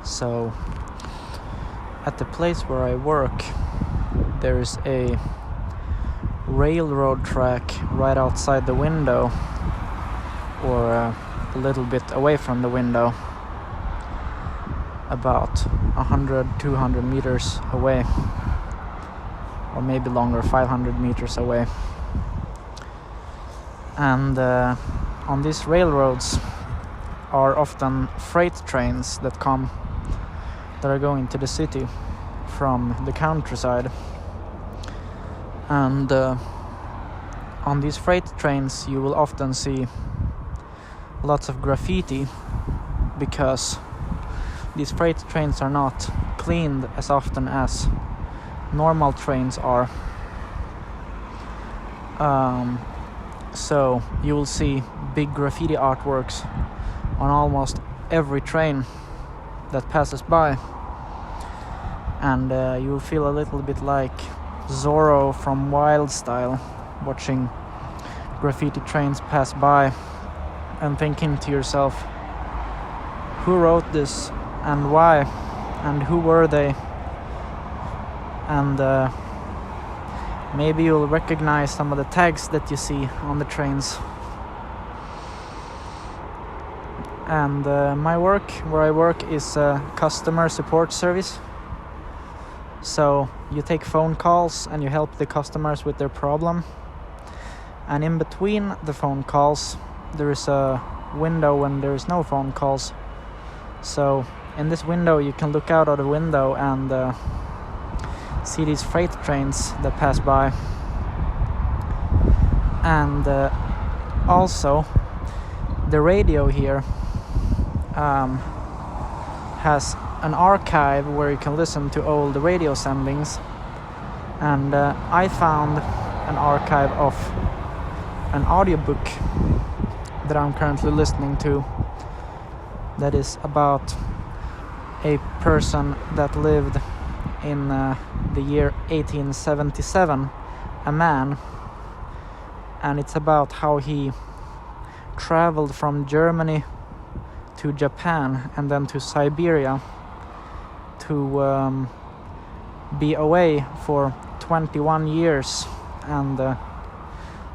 So at the place where I work, there's a railroad track right outside the window, or a little bit away from the window, about 100-200 meters away, or maybe longer, 500 meters away. And on these railroads are often freight trains that are going to the city from the countryside. And on these freight trains you will often see lots of graffiti, because these freight trains are not cleaned as often as normal trains are. So you will see big graffiti artworks on almost every train that passes by, and you will feel a little bit like Zorro from Wild Style, watching graffiti trains pass by and thinking to yourself, who wrote this and why, and who were they? And maybe you'll recognize some of the tags that you see on the trains. And my work, where I work, is customer support service. So you take phone calls and you help the customers with their problem. And in between the phone calls, there is a window when there is no phone calls. So in this window you can look out of the window and see these freight trains that pass by. And also the radio here has an archive where you can listen to old radio sendings. And I found an archive of an audiobook that I'm currently listening to, that is about a person that lived in the year 1877, a man, and it's about how he traveled from Germany to Japan and then to Siberia to be away for 21 years and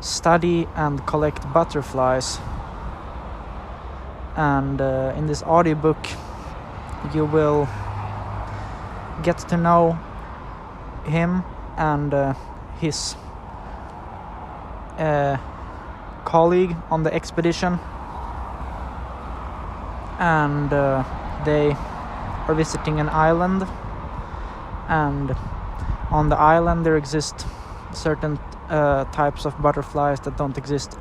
study and collect butterflies. And in this audiobook you will get to know him and his colleague on the expedition, and they are visiting an island, and on the island there exist certain types of butterflies that don't exist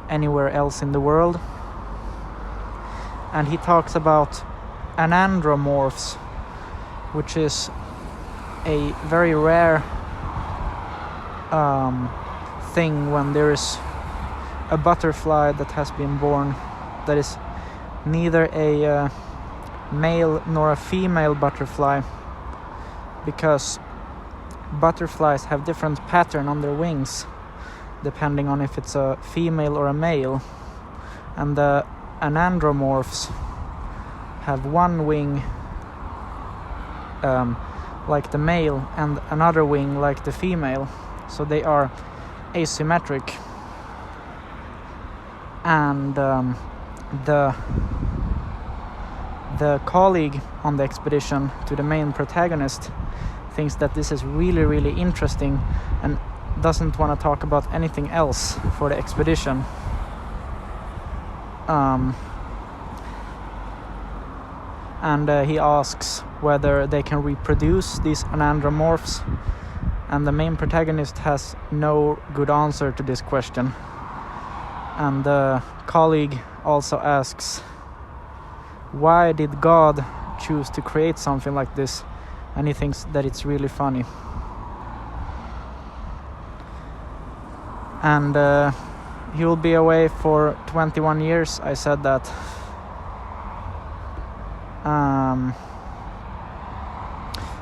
anywhere else in the world. And he talks about anandromorphs, which is a very rare thing when there is a butterfly that has been born that is neither a male nor a female butterfly, because butterflies have different pattern on their wings depending on if it's a female or a male, and the anandromorphs have one wing like the male and another wing like the female, so they are asymmetric. And the colleague on the expedition to the main protagonist thinks that this is really, really interesting and doesn't want to talk about anything else for the expedition. And he asks whether they can reproduce these anandromorphs, and the main protagonist has no good answer to this question. And the colleague also asks, why did God choose to create something like this? And he thinks that it's really funny. And he will be away for 21 years, I said that.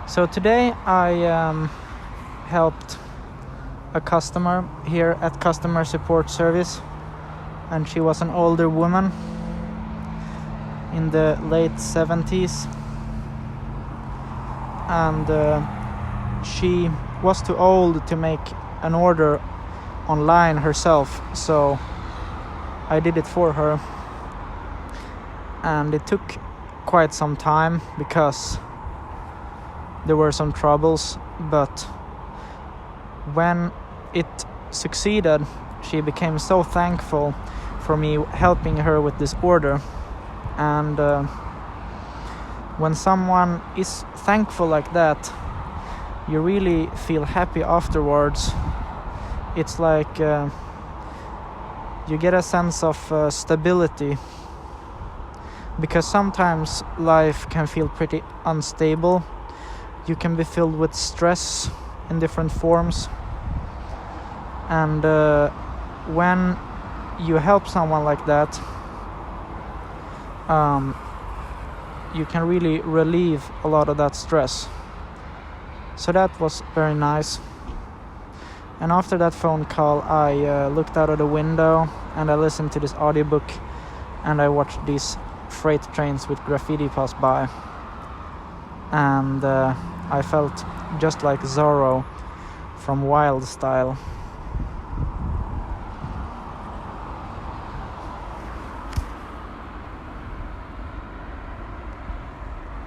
So today I helped a customer here at customer support service, and she was an older woman in the late 70s, and she was too old to make an order online herself, so I did it for her. And it took quite some time because there were some troubles, but when it succeeded, she became so thankful for me helping her with this order. And when someone is thankful like that, you really feel happy afterwards. It's like you get a sense of stability, because sometimes life can feel pretty unstable. You can be filled with stress in different forms, and when you help someone like that, you can really relieve a lot of that stress. So that was very nice. And after that phone call, I looked out of the window and I listened to this audiobook, and I watched these freight trains with graffiti pass by. And I felt just like Zorro from Wild Style.